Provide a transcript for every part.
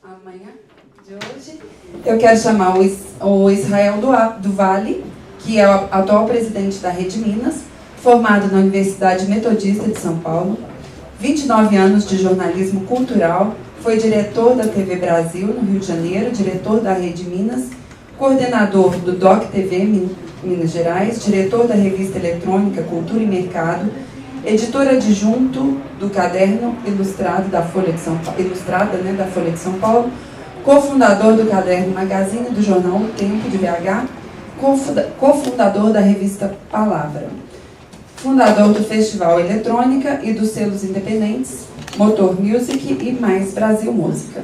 amanhã de hoje. Eu quero chamar o Israel do Vale, que é o atual presidente da Rede Minas, formado na Universidade Metodista de São Paulo, 29 anos de jornalismo cultural, foi diretor da TV Brasil, no Rio de Janeiro, diretor da Rede Minas, coordenador do DOC TV Minas Gerais, diretor da revista eletrônica Cultura e Mercado, editor adjunto do Caderno Ilustrado da Folha de São Paulo, da Folha de São Paulo, cofundador do Caderno Magazine do jornal O Tempo de BH, cofundador da revista Palavra, fundador do Festival Eletrônica e dos selos independentes Motor Music e Mais Brasil Música,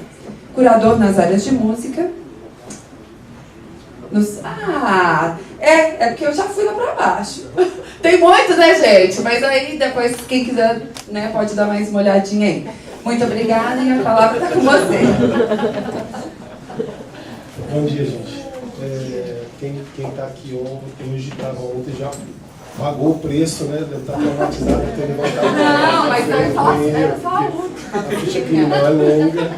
curador nas áreas de música. É porque eu já fui lá pra baixo. Tem muito, né, gente? Mas aí depois, quem quiser, né, pode dar mais uma olhadinha aí. Muito obrigada e a palavra está com você. Bom dia, gente. Quem está aqui hoje, estava ontem, já pagou o preço, né? Deve estar traumatizado de ter levantado. Não, mas eu só a ficha criminal é longa.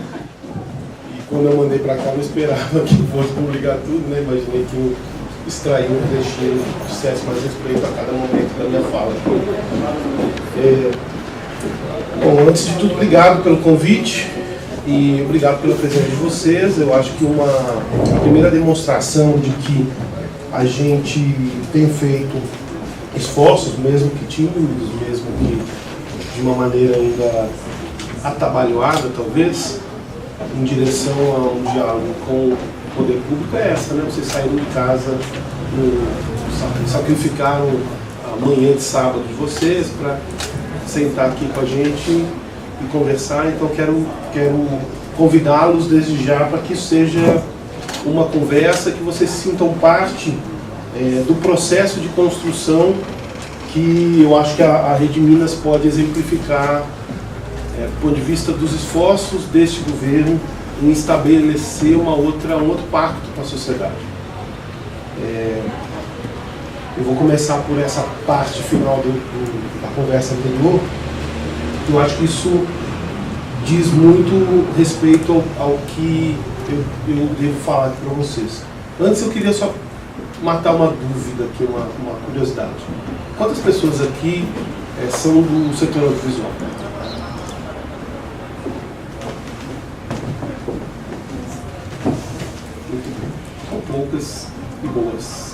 E quando eu mandei para cá, eu não esperava que fosse publicar tudo, né? Imaginei que eu extraí um trechinho que dissesse mais respeito a cada momento da minha fala. Bom, antes de tudo, obrigado pelo convite e obrigado pela presença de vocês. Eu acho que a primeira demonstração de que a gente tem feito esforços, mesmo que tímidos, mesmo que de uma maneira ainda atabalhoada, talvez, em direção a um diálogo com o poder público é essa, né? Vocês saíram de casa, sacrificaram a manhã de sábado de vocês para sentar aqui com a gente e conversar. Então quero convidá-los desde já para que isso seja uma conversa, que vocês sintam parte do processo de construção que eu acho que a Rede Minas pode exemplificar do ponto de vista dos esforços deste governo em estabelecer um outro pacto com a sociedade. Eu vou começar por essa parte final da conversa anterior. Eu acho que isso diz muito respeito ao que eu devo falar aqui para vocês. Antes eu queria só matar uma dúvida aqui, uma curiosidade. Quantas pessoas aqui são do setor audiovisual? São poucas e boas.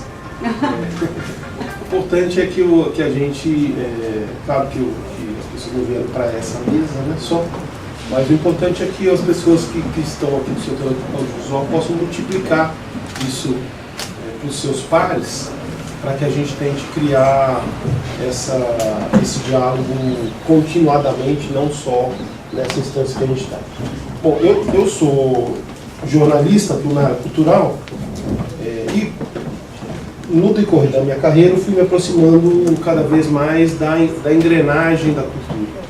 O importante é que a gente, claro que as pessoas não vieram para essa mesa, né, só, mas o importante é que as pessoas que estão aqui no setor audiovisual possam multiplicar isso para os seus pares, para que a gente tente criar esse diálogo continuadamente, não só nessa instância que a gente está. Bom, eu sou jornalista na área cultural e no decorrer da minha carreira eu fui me aproximando cada vez mais da engrenagem da cultura.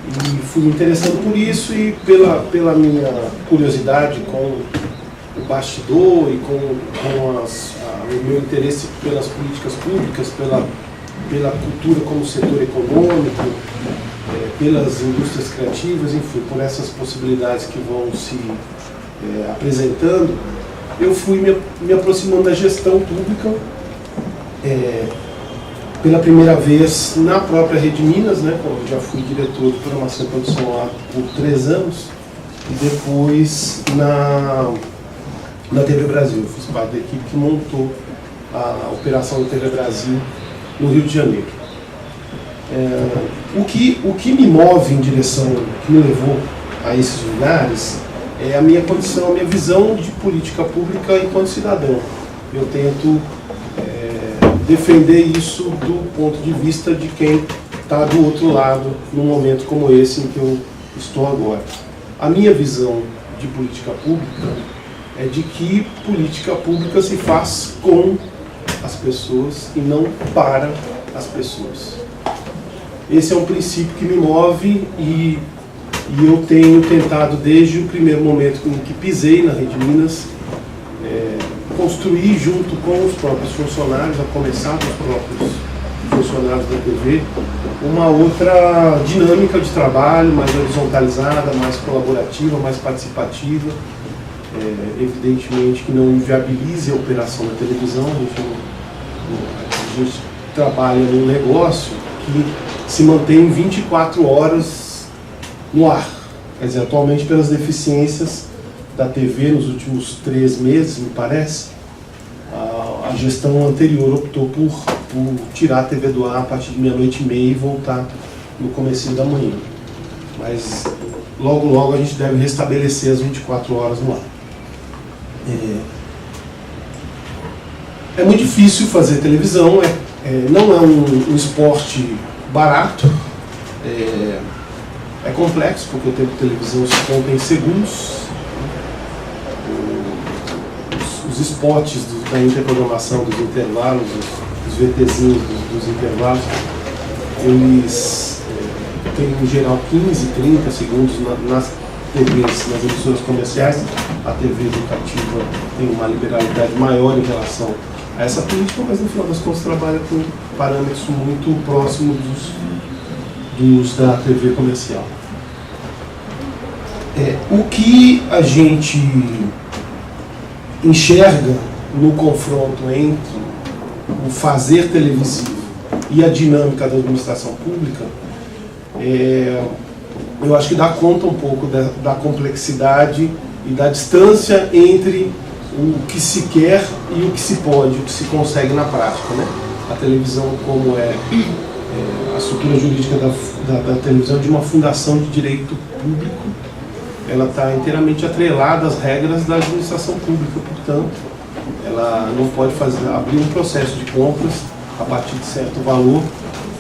E fui me interessando por isso e pela minha curiosidade com o bastidor e com o meu interesse pelas políticas públicas, pela cultura como setor econômico, pelas indústrias criativas, enfim, por essas possibilidades que vão se apresentando, eu fui me aproximando da gestão pública, pela primeira vez na própria Rede Minas, né, quando já fui diretor de programação e produção lá por 3 anos, e depois na TV Brasil. Eu fiz parte da equipe que montou a operação da TV Brasil no Rio de Janeiro. O que me move em direção, que me levou a esses lugares, é a minha condição, a minha visão de política pública enquanto cidadão. Eu tento defender isso do ponto de vista de quem está do outro lado num momento como esse em que eu estou agora. A minha visão de política pública é de que política pública se faz com as pessoas e não para as pessoas. Esse é um princípio que me move e eu tenho tentado, desde o primeiro momento em que pisei na Rede Minas, construir junto com os próprios funcionários, a começar dos próprios funcionários da TV uma outra dinâmica de trabalho, mais horizontalizada, mais colaborativa, mais participativa. Evidentemente que não inviabilize a operação da televisão, a gente trabalha num negócio que se mantém 24 horas no ar. Quer dizer, atualmente, pelas deficiências da TV nos últimos 3 meses, me parece, a gestão anterior optou por tirar a TV do ar a partir de 00:30 e voltar no comecinho da manhã. Mas logo a gente deve restabelecer as 24 horas no ar. É muito difícil fazer televisão, não é um esporte barato, é complexo, porque o tempo de televisão se conta em segundos. Os spots da interprogramação, dos intervalos, os VTzinhos dos intervalos, eles têm em geral 15, 30 segundos nas TVs, nas emissoras comerciais. A TV educativa tem uma liberalidade maior em relação a essa política, mas no final das contas trabalha com parâmetros muito próximos dos da TV comercial. O que a gente enxerga no confronto entre o fazer televisivo e a dinâmica da administração pública, eu acho que dá conta um pouco da complexidade e da distância entre o que se quer e o que se pode, o que se consegue na prática, né? A televisão, como a estrutura jurídica da televisão de uma fundação de direito público, ela está inteiramente atrelada às regras da administração pública, portanto, ela não pode abrir um processo de compras a partir de certo valor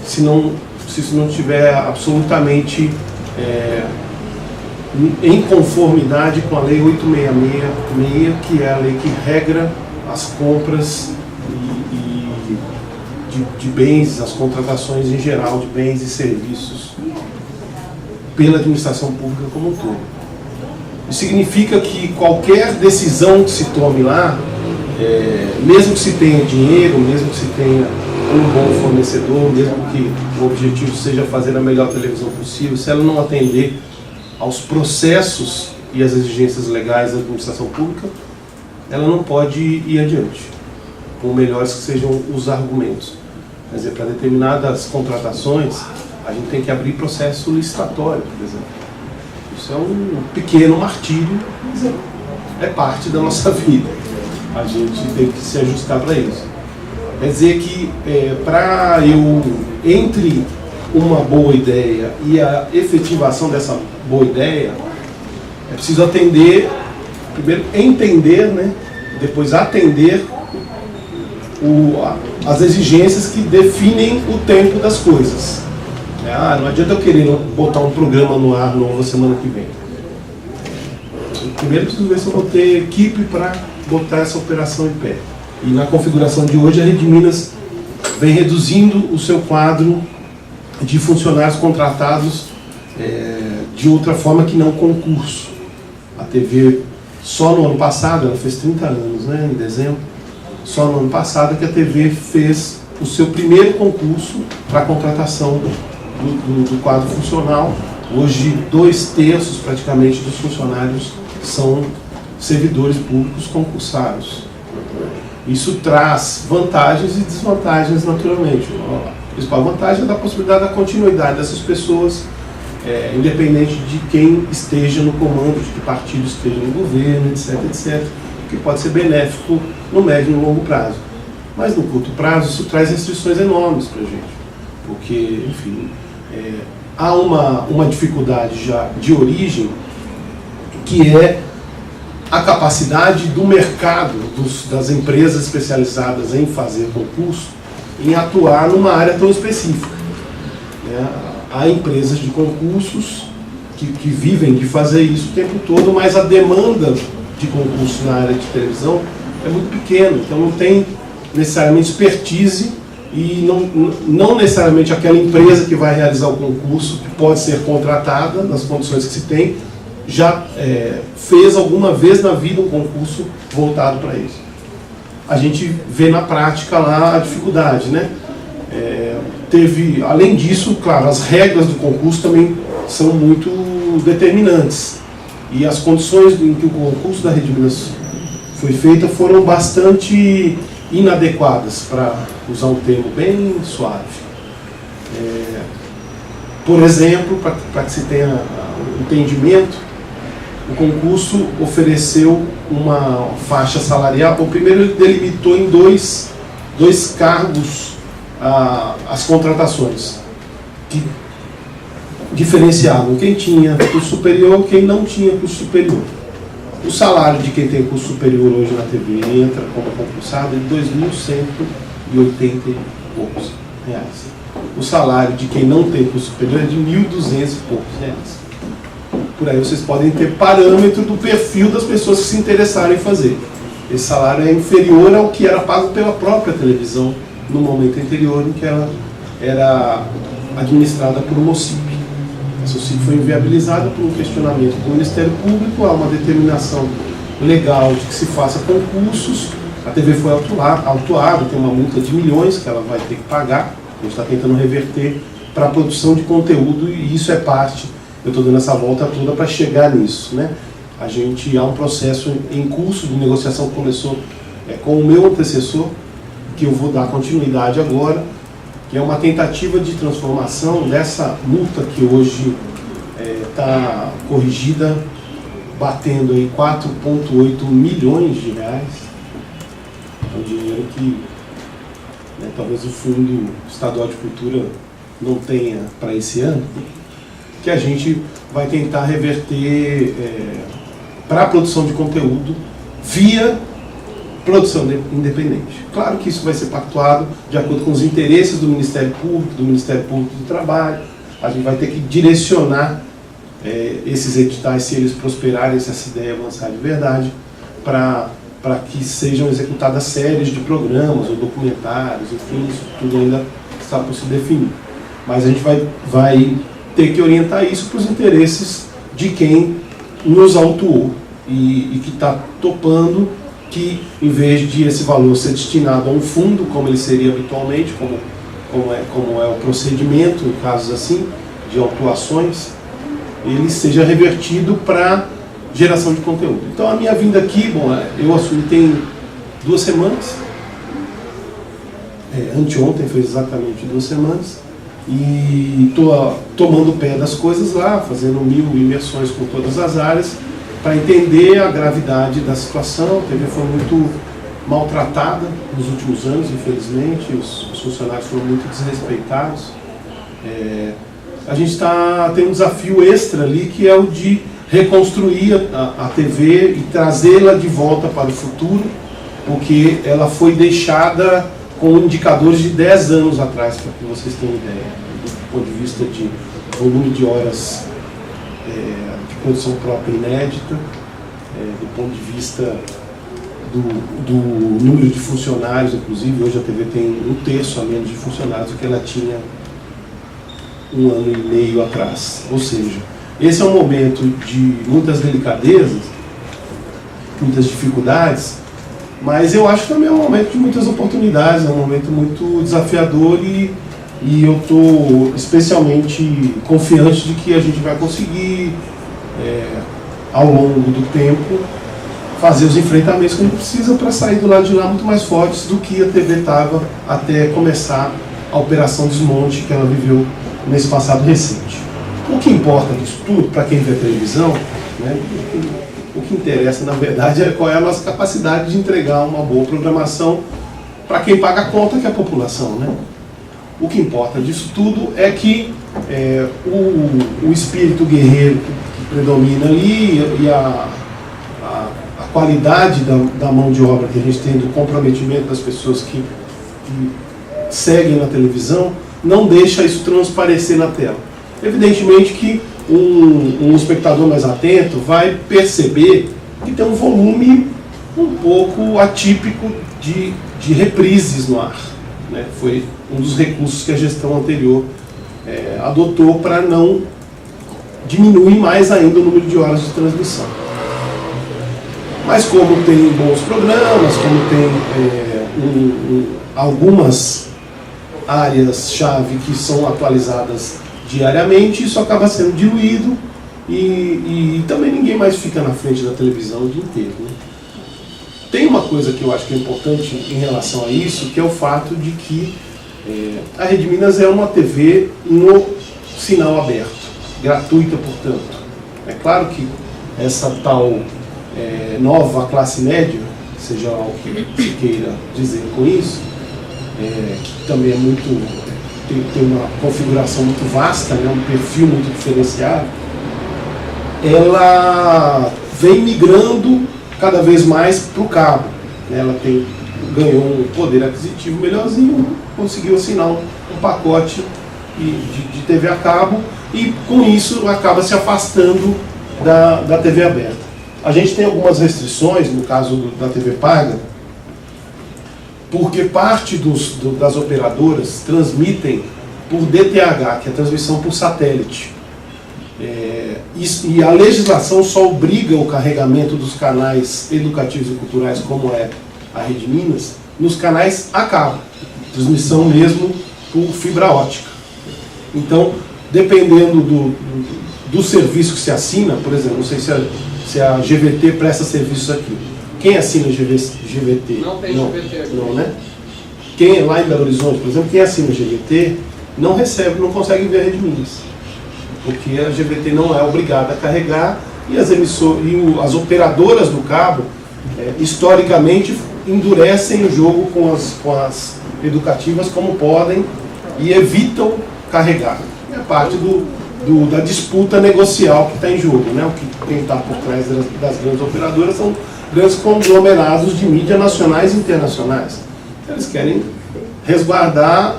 se isso não estiver absolutamente em conformidade com a Lei 866, que é a lei que regra as compras de bens, as contratações em geral de bens e serviços pela administração pública como um todo. Isso significa que qualquer decisão que se tome lá, mesmo que se tenha dinheiro, mesmo que se tenha um bom fornecedor, mesmo que o objetivo seja fazer a melhor televisão possível, se ela não atender aos processos e às exigências legais da administração pública, ela não pode ir adiante, por melhores que sejam os argumentos. Quer dizer, para determinadas contratações, a gente tem que abrir processo licitatório, por exemplo. Isso é um pequeno martírio, mas é parte da nossa vida. A gente tem que se ajustar para isso. Quer dizer que entre uma boa ideia e a efetivação dessa boa ideia, é preciso primeiro entender, né? Depois atender as exigências que definem o tempo das coisas. Não adianta eu querer botar um programa no ar novo semana que vem. Primeiro preciso ver se eu vou ter equipe para botar essa operação em pé. E na configuração de hoje, a Rede Minas vem reduzindo o seu quadro de funcionários contratados de outra forma que não concurso. A TV, só no ano passado, ela fez 30 anos, né, em dezembro, só no ano passado que a TV fez o seu primeiro concurso para a contratação do quadro funcional. Hoje, 2/3 praticamente dos funcionários são servidores públicos concursados. Isso traz vantagens e desvantagens, naturalmente. A principal vantagem é da possibilidade da continuidade dessas pessoas, independente de quem esteja no comando, de que partido esteja no governo, etc., etc., que pode ser benéfico no médio e no longo prazo. Mas no curto prazo isso traz restrições enormes para a gente, porque, enfim, há uma dificuldade já de origem, que é a capacidade do mercado, das empresas especializadas em fazer concurso, em atuar numa área tão específica. Há empresas de concursos que vivem de fazer isso o tempo todo, mas a demanda de concurso na área de televisão é muito pequena, então não tem necessariamente expertise e não necessariamente aquela empresa que vai realizar o concurso, que pode ser contratada nas condições que se tem, já fez alguma vez na vida um concurso voltado para isso. A gente vê na prática lá a dificuldade, né? Teve, além disso, claro, as regras do concurso também são muito determinantes. E as condições em que o concurso da Rede Minas foi feito foram bastante inadequadas, para usar um termo bem suave. Por exemplo, para que se tenha um entendimento, o concurso ofereceu uma faixa salarial. O primeiro, ele delimitou em dois cargos as contratações, que diferenciavam quem tinha curso superior e quem não tinha curso superior. O salário de quem tem curso superior hoje na TV entra como concursado é de R$ 2.180 e poucos reais. O salário de quem não tem curso superior é de R$ 1.200 e poucos reais. Por aí vocês podem ter parâmetro do perfil das pessoas que se interessaram em fazer. Esse salário é inferior ao que era pago pela própria televisão no momento anterior em que ela era administrada por uma OCIP. Essa OCIP foi inviabilizada por um questionamento do Ministério Público, há uma determinação legal de que se faça concursos, a TV foi autuada, tem uma multa de milhões que ela vai ter que pagar, a gente está tentando reverter para a produção de conteúdo e isso é parte, eu estou dando essa volta toda para chegar nisso, né? Há um processo em curso de negociação que começou com o meu antecessor, que eu vou dar continuidade agora, que é uma tentativa de transformação dessa multa que hoje está corrigida, batendo em 4,8 milhões de reais. É um dinheiro que talvez o Fundo Estadual de Cultura não tenha para esse ano, que a gente vai tentar reverter para a produção de conteúdo via produção independente. Claro que isso vai ser pactuado de acordo com os interesses do Ministério Público do Trabalho. A gente vai ter que direcionar esses editais, se eles prosperarem, se essa ideia avançar de verdade, para que sejam executadas séries de programas ou documentários, enfim, isso tudo ainda está por se definir. Mas a gente vai ter que orientar isso para os interesses de quem nos autuou e que está topando que, em vez de esse valor ser destinado a um fundo, como ele seria habitualmente, como é o procedimento em casos assim, de autuações, ele seja revertido para geração de conteúdo. Então a minha vinda aqui, eu assumi tem 2 semanas, anteontem fez exatamente 2 semanas, e estou tomando pé das coisas lá, fazendo 1000 imersões com todas as áreas, para entender a gravidade da situação. A TV foi muito maltratada nos últimos anos, infelizmente, os funcionários foram muito desrespeitados. A gente tem um desafio extra ali, que é o de reconstruir a TV e trazê-la de volta para o futuro, porque ela foi deixada com indicadores de 10 anos atrás, para que vocês tenham ideia, do ponto de vista de volume de horas de produção própria inédita, do ponto de vista do número de funcionários. Inclusive hoje a TV tem 1/3 a menos de funcionários do que ela tinha 1 ano e meio atrás. Ou seja, esse é um momento de muitas delicadezas, muitas dificuldades, mas eu acho que também é um momento de muitas oportunidades, é um momento muito desafiador e eu estou especialmente confiante de que a gente vai conseguir, ao longo do tempo, fazer os enfrentamentos que a gente precisa para sair do lado de lá muito mais fortes do que a TV estava até começar a operação desmonte que ela viveu nesse passado recente. O que importa disso tudo, para quem vê televisão, o que interessa, na verdade, é qual é a nossa capacidade de entregar uma boa programação para quem paga a conta, que é a população, né? O que importa disso tudo é que o espírito guerreiro que predomina ali e a qualidade da mão de obra que a gente tem, do comprometimento das pessoas que seguem na televisão, não deixa isso transparecer na tela. Evidentemente que um espectador mais atento vai perceber que tem um volume um pouco atípico de reprises no ar, né? Foi um dos recursos que a gestão anterior adotou para não diminuir mais ainda o número de horas de transmissão. Mas como tem bons programas, como tem algumas áreas-chave que são atualizadas diariamente, isso acaba sendo diluído e também ninguém mais fica na frente da televisão o dia inteiro, né? Tem uma coisa que eu acho que é importante em relação a isso, que é o fato de que a Rede Minas é uma TV no sinal aberto, gratuita, portanto. É claro que essa tal nova classe média, seja lá o que se queira dizer com isso, que também é tem uma configuração muito vasta, né, um perfil muito diferenciado, ela vem migrando cada vez mais para o cabo, né? Ela ganhou um poder aquisitivo melhorzinho, conseguiu assinar um pacote de TV a cabo e com isso acaba se afastando da TV aberta. A gente tem algumas restrições, no caso da TV paga, porque parte das operadoras transmitem por DTH, que é a transmissão por satélite. E a legislação só obriga o carregamento dos canais educativos e culturais, como é a Rede Minas, nos canais a cabo, transmissão mesmo por fibra ótica. Então, dependendo do serviço que se assina, por exemplo, não sei se a GVT presta serviços aqui. Quem assina GVT? Não tem GVT aqui. Não, né? Quem lá em Belo Horizonte, por exemplo, quem assina GVT não consegue ver a Rede Minas, porque a GVT não é obrigada a carregar e as operadoras do cabo, historicamente, endurecem o jogo com as educativas como podem e evitam carregar. É parte da disputa negocial que está em jogo, né? Quem está por trás das grandes operadoras são grandes conglomerados de mídia nacionais e internacionais. Eles querem resguardar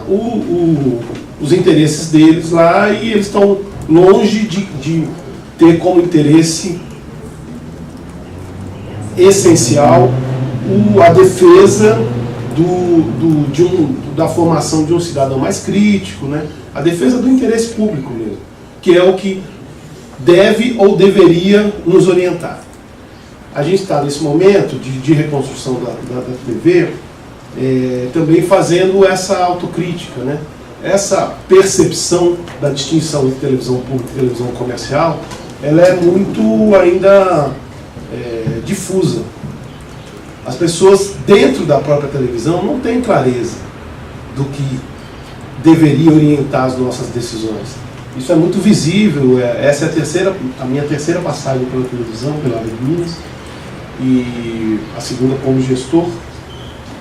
os interesses deles lá e eles estão longe de ter como interesse essencial a defesa da formação de um cidadão mais crítico, né? A defesa do interesse público mesmo, que é o que deve ou deveria nos orientar. A gente está nesse momento de reconstrução da TV, também fazendo essa autocrítica, né? Essa percepção da distinção entre televisão pública e televisão comercial, ela é muito ainda difusa. As pessoas dentro da própria televisão não têm clareza do que deveria orientar as nossas decisões. Isso é muito visível. Essa é a minha terceira passagem pela televisão, pela Rede Minas, e a segunda como gestor.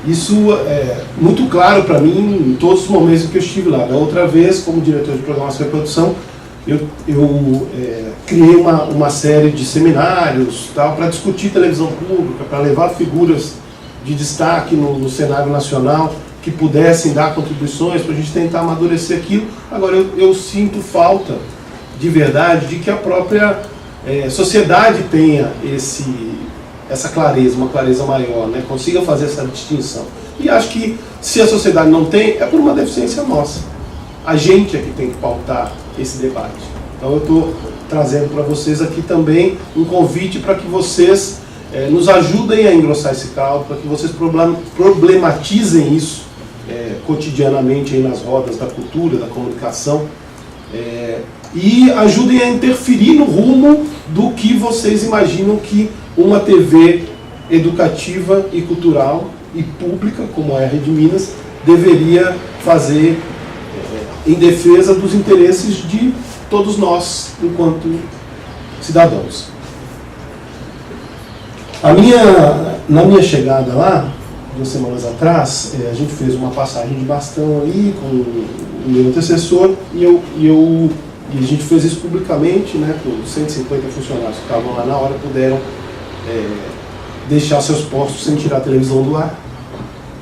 Isso é muito claro para mim em todos os momentos em que eu estive lá. Da outra vez, como diretor de programação e produção, eu criei uma série de seminários para discutir televisão pública, para levar figuras de destaque no cenário nacional que pudessem dar contribuições para a gente tentar amadurecer aquilo. Agora, eu sinto falta, de verdade, de que a própria sociedade tenha essa clareza, uma clareza maior, né? Consiga fazer essa distinção. E acho que se a sociedade não tem, é por uma deficiência nossa. A gente é que tem que pautar esse debate. Então eu estou trazendo para vocês aqui também um convite para que vocês nos ajudem a engrossar esse caldo, para que vocês problematizem isso cotidianamente aí nas rodas da cultura, da comunicação, e ajudem a interferir no rumo do que vocês imaginam que uma TV educativa e cultural e pública, como é a Rede Minas, deveria fazer em defesa dos interesses de todos nós, enquanto cidadãos. Na minha chegada lá, 2 semanas atrás, a gente fez uma passagem de bastão ali com o meu antecessor e a gente fez isso publicamente, né, com 150 funcionários que estavam lá na hora, puderam deixar seus postos sem tirar a televisão do ar.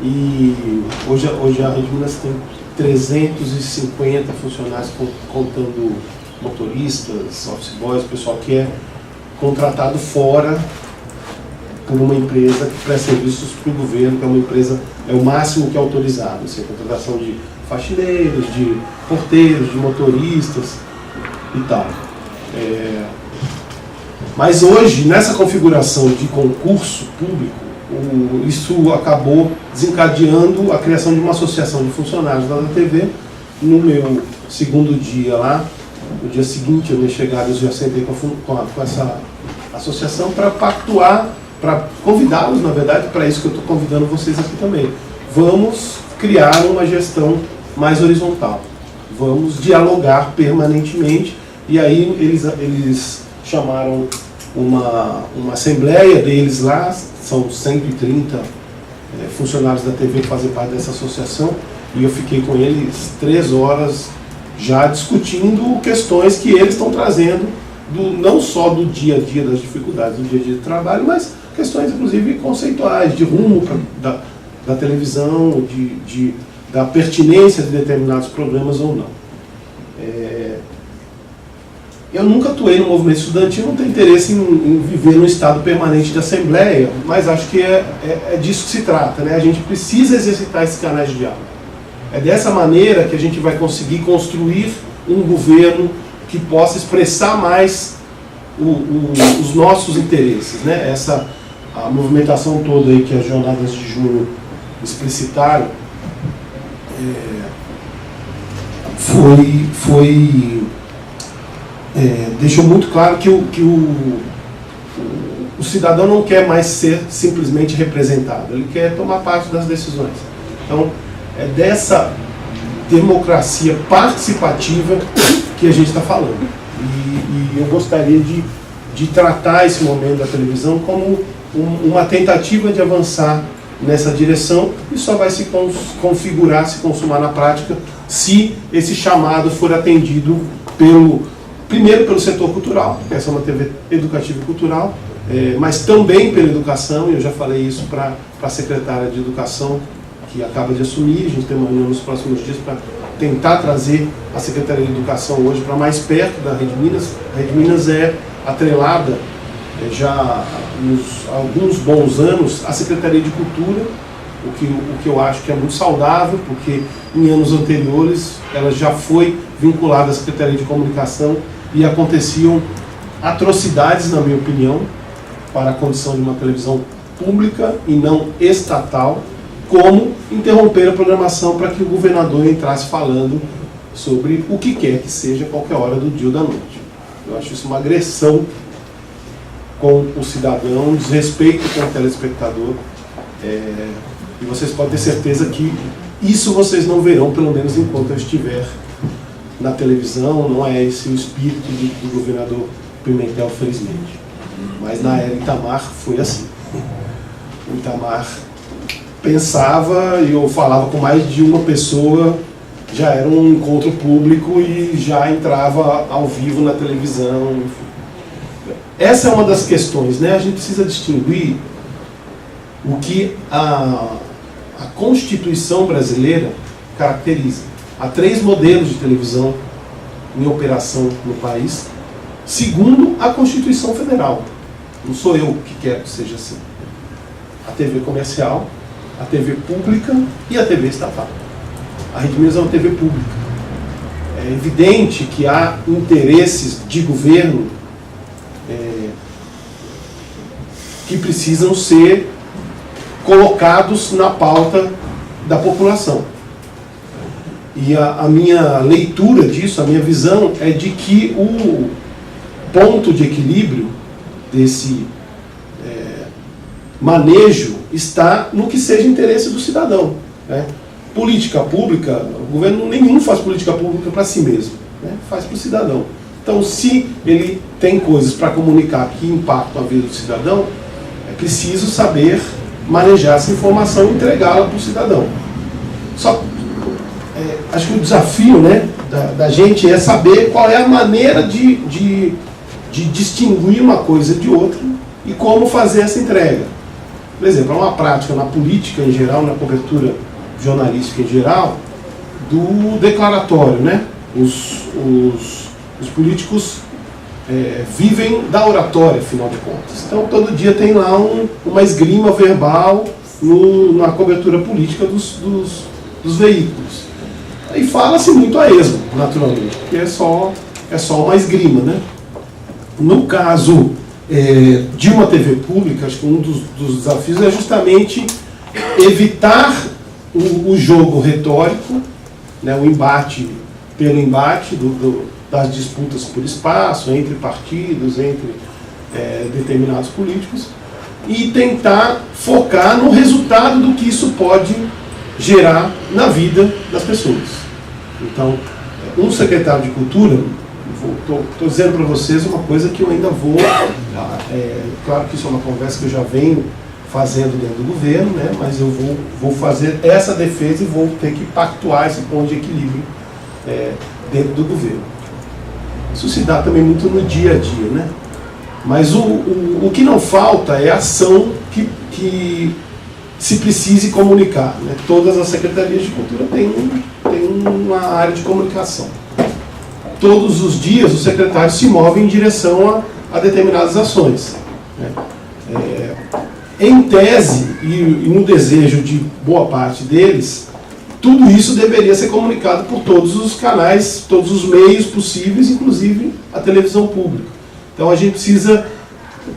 E hoje a Rede Minas tem 350 funcionários, contando motoristas, office boys, pessoal que é contratado fora por uma empresa que presta serviços para o governo, que é uma empresa, é o máximo que é autorizado, assim, a contratação de faxineiros, de porteiros, de motoristas e tal. Mas hoje, nessa configuração de concurso público, isso acabou desencadeando a criação de uma associação de funcionários da TV. No meu segundo dia lá, no dia seguinte eu minha chegada, eu já sentei com essa associação para pactuar, para convidá-los, na verdade, para isso que eu estou convidando vocês aqui também. Vamos criar uma gestão mais horizontal. Vamos dialogar permanentemente. E aí eles chamaram uma assembleia deles lá, são 130 funcionários da TV que fazem parte dessa associação, e eu fiquei com eles 3 horas já discutindo questões que eles estão trazendo, não só do dia a dia, das dificuldades do dia a dia de trabalho, mas questões inclusive conceituais, de rumo da televisão, da pertinência de determinados programas ou não. Eu nunca atuei no movimento estudantil, não tenho interesse em viver num estado permanente de assembleia, mas acho que é disso que se trata, né? A gente precisa exercitar esses canais de diálogo. É dessa maneira que a gente vai conseguir construir um governo que possa expressar mais os nossos interesses, né? A movimentação toda aí que as jornadas de junho explicitaram deixou muito claro que o cidadão não quer mais ser simplesmente representado, ele quer tomar parte das decisões. Então, é dessa democracia participativa que a gente está falando. E eu gostaria de tratar esse momento da televisão como uma tentativa de avançar nessa direção, e só vai se configurar, se consumar na prática, se esse chamado for atendido primeiro pelo setor cultural, porque essa é uma TV educativa e cultural, mas também pela educação, e eu já falei isso para a secretária de Educação, que acaba de assumir. A gente tem uma reunião nos próximos dias para tentar trazer a Secretaria de Educação hoje para mais perto da Rede Minas. A Rede Minas é atrelada já há alguns bons anos à Secretaria de Cultura, o que eu acho que é muito saudável, porque em anos anteriores ela já foi vinculada à Secretaria de Comunicação e aconteciam atrocidades, na minha opinião, para a condição de uma televisão pública e não estatal, como interromper a programação para que o governador entrasse falando sobre o que quer que seja, qualquer hora do dia ou da noite. Eu acho isso uma agressão com o cidadão, um desrespeito com o telespectador, e vocês podem ter certeza que isso vocês não verão, pelo menos enquanto eu estiver na televisão. Não é esse o espírito do governador Pimentel, felizmente. Mas na era Itamar foi assim. O Itamar pensava, e eu falava com mais de uma pessoa, já era um encontro público e já entrava ao vivo na televisão, enfim. Essa é uma das questões, né? A gente precisa distinguir o que a Constituição brasileira caracteriza. Há 3 modelos de televisão em operação no país, segundo a Constituição Federal. Não sou eu que quero que seja assim. A TV comercial, a TV pública e a TV estatal. A Rede Minas é uma TV pública. É evidente que há interesses de governo que precisam ser colocados na pauta da população. E a minha leitura disso, a minha visão, é de que o ponto de equilíbrio desse manejo está no que seja interesse do cidadão, né? Política pública, o governo nenhum faz política pública para si mesmo, né? Faz para o cidadão. Então, se ele tem coisas para comunicar que impactam a vida do cidadão, é preciso saber manejar essa informação e entregá-la para o cidadão. Só acho que o desafio, né, da gente é saber qual é a maneira de distinguir uma coisa de outra e como fazer essa entrega. Por exemplo, é uma prática na política em geral, na cobertura jornalística em geral, do declaratório, né? Os políticos vivem da oratória, afinal de contas. Então, todo dia tem lá uma esgrima verbal na cobertura política dos veículos. E fala-se muito a esmo, naturalmente, porque é só uma esgrima, né? No caso de uma TV pública, acho que um dos desafios é justamente evitar o jogo retórico, né, o embate pelo embate das disputas por espaço, entre partidos, entre determinados políticos, e tentar focar no resultado do que isso pode gerar na vida das pessoas. Então, um secretário de Cultura, estou dizendo para vocês uma coisa que eu ainda vou, claro que isso é uma conversa que eu já venho fazendo dentro do governo, né, mas eu vou fazer essa defesa e vou ter que pactuar esse ponto de equilíbrio dentro do governo. Isso se dá também muito no dia a dia, né? Mas o que não falta é ação que se precise comunicar, né? Todas as secretarias de cultura têm uma área de comunicação. Todos os dias os secretários se movem em direção a determinadas ações, né? Em tese, e no desejo de boa parte deles, tudo isso deveria ser comunicado por todos os canais, todos os meios possíveis, inclusive a televisão pública. Então a gente precisa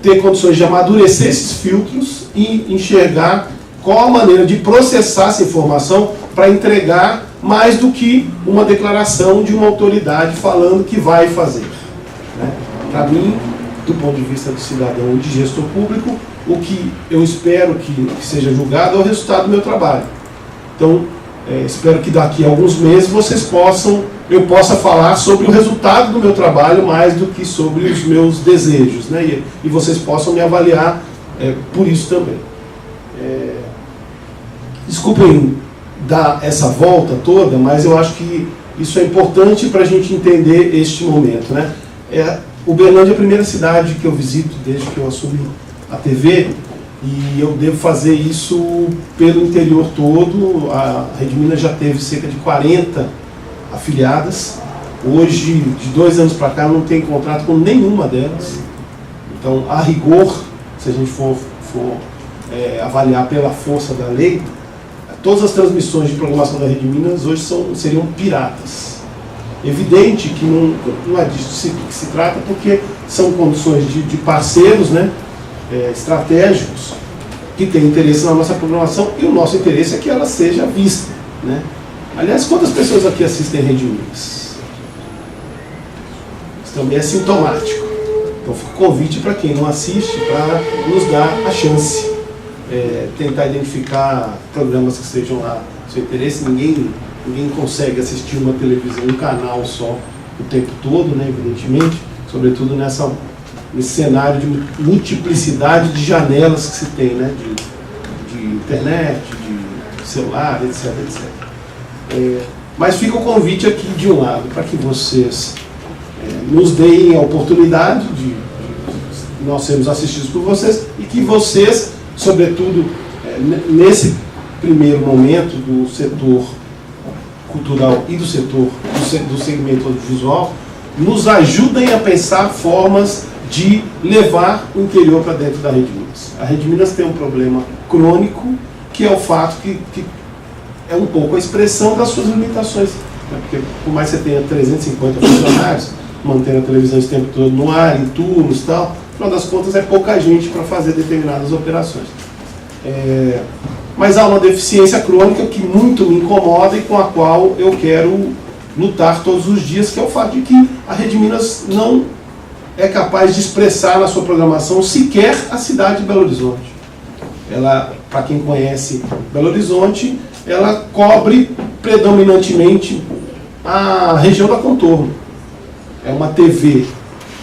ter condições de amadurecer esses filtros e enxergar qual a maneira de processar essa informação para entregar mais do que uma declaração de uma autoridade falando que vai fazer, né? Para mim, do ponto de vista do cidadão e de gestor público, o que eu espero que seja julgado é o resultado do meu trabalho. Então, espero que daqui a alguns meses eu possa falar sobre o resultado do meu trabalho mais do que sobre os meus desejos, né? E vocês possam me avaliar por isso também. Desculpem dar essa volta toda, mas eu acho que isso é importante para a gente entender este momento, né? Uberlândia é a primeira cidade que eu visito desde que eu assumi a TV, e eu devo fazer isso pelo interior todo. A Rede Minas já teve cerca de 40 afiliadas. Hoje, de 2 anos para cá, não tem contrato com nenhuma delas. Então, a rigor, se a gente for avaliar pela força da lei, todas as transmissões de programação da Rede Minas hoje seriam piratas. Evidente que não é disso que se trata, porque são condições de parceiros, né, estratégicos, que têm interesse na nossa programação, e o nosso interesse é que ela seja vista, né? Aliás, quantas pessoas aqui assistem Rede Minas? Isso também é sintomático. Então fica o convite para quem não assiste, para nos dar a chance, tentar identificar programas que estejam lá do seu interesse. Ninguém consegue assistir uma televisão, um canal só, o tempo todo, né, evidentemente, sobretudo nesse cenário de multiplicidade de janelas que se tem, né, de internet, de celular, etc, etc. Mas fica o convite aqui de um lado, para que vocês nos deem a oportunidade de nós sermos assistidos por vocês, e que vocês, sobretudo, nesse primeiro momento do setor cultural e do setor do segmento audiovisual, nos ajudem a pensar formas de levar o interior para dentro da Rede Minas. A Rede Minas tem um problema crônico, que é o fato que é um pouco a expressão das suas limitações, né? Porque por mais que você tenha 350 funcionários, mantendo a televisão esse tempo todo no ar, em turnos e tal, no final das contas é pouca gente para fazer determinadas operações. Mas há uma deficiência crônica que muito me incomoda e com a qual eu quero lutar todos os dias, que é o fato de que a Rede Minas não é capaz de expressar na sua programação sequer a cidade de Belo Horizonte. Ela, para quem conhece Belo Horizonte, ela cobre predominantemente a região da contorno. É uma TV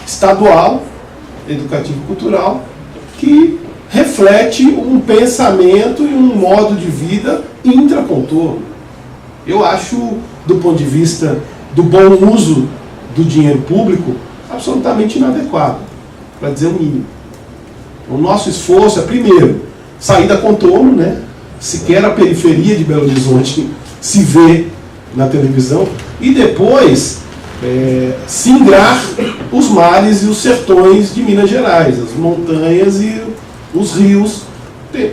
estadual, educativa e cultural, que reflete um pensamento e um modo de vida intracontorno. Eu acho, do ponto de vista do bom uso do dinheiro público, absolutamente inadequado, para dizer o mínimo. O nosso esforço é, primeiro, sair da contorno, né? Sequer a periferia de Belo Horizonte se vê na televisão, e depois singrar os mares e os sertões de Minas Gerais, as montanhas e os rios.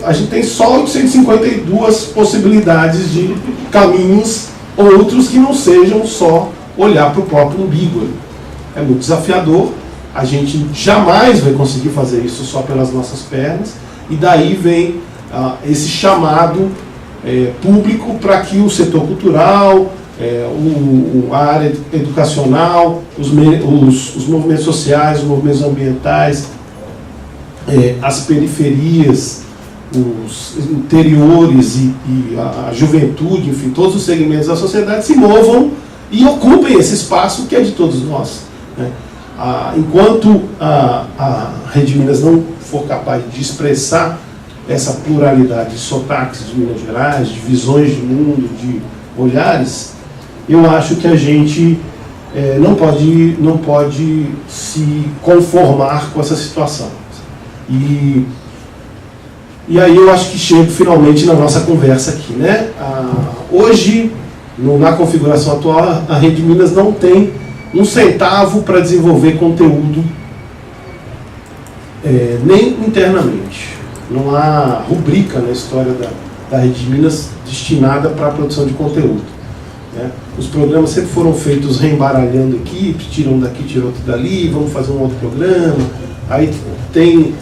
A gente tem só 852 possibilidades de caminhos outros que não sejam só olhar para o próprio umbigo. É muito desafiador. a gente jamais vai conseguir fazer isso só pelas nossas pernas, e daí vem esse chamado público para que o setor cultural, a área educacional, os movimentos sociais, os movimentos ambientais, as periferias, os interiores e a juventude, enfim, todos os segmentos da sociedade se movam e ocupem esse espaço que é de todos nós, né? Enquanto a Rede Minas não for capaz de expressar essa pluralidade de sotaques de Minas Gerais, de visões de mundo, de olhares, eu acho que a gente não pode se conformar com essa situação. E aí eu acho que chego finalmente na nossa conversa aqui, né? Hoje, na configuração atual, a Rede Minas não tem um centavo para desenvolver conteúdo, nem internamente. Não há rubrica na história da Rede Minas destinada para a produção de conteúdo, né? Os programas sempre foram feitos reembaralhando equipes, tiram daqui, tiram outro dali, vamos fazer um outro programa. Aí tem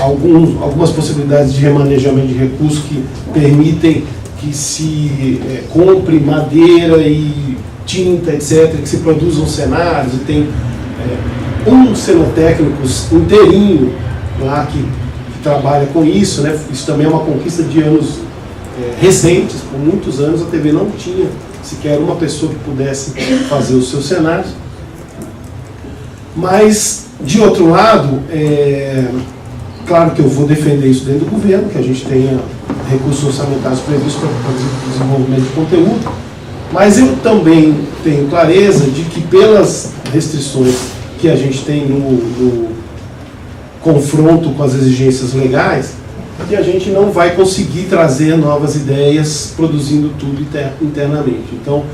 algumas possibilidades de remanejamento de recursos que permitem que se compre madeira e tinta, etc., que se produzam cenários, e tem cenotécnicos inteirinho lá que trabalha com isso, né? Isso também é uma conquista de anos recentes. Por muitos anos a TV não tinha sequer uma pessoa que pudesse fazer os seus cenários. Mas, de outro lado, claro que eu vou defender isso dentro do governo, que a gente tenha recursos orçamentários previstos para o desenvolvimento de conteúdo, mas eu também tenho clareza de que, pelas restrições que a gente tem no confronto com as exigências legais, que a gente não vai conseguir trazer novas ideias produzindo tudo internamente. Então,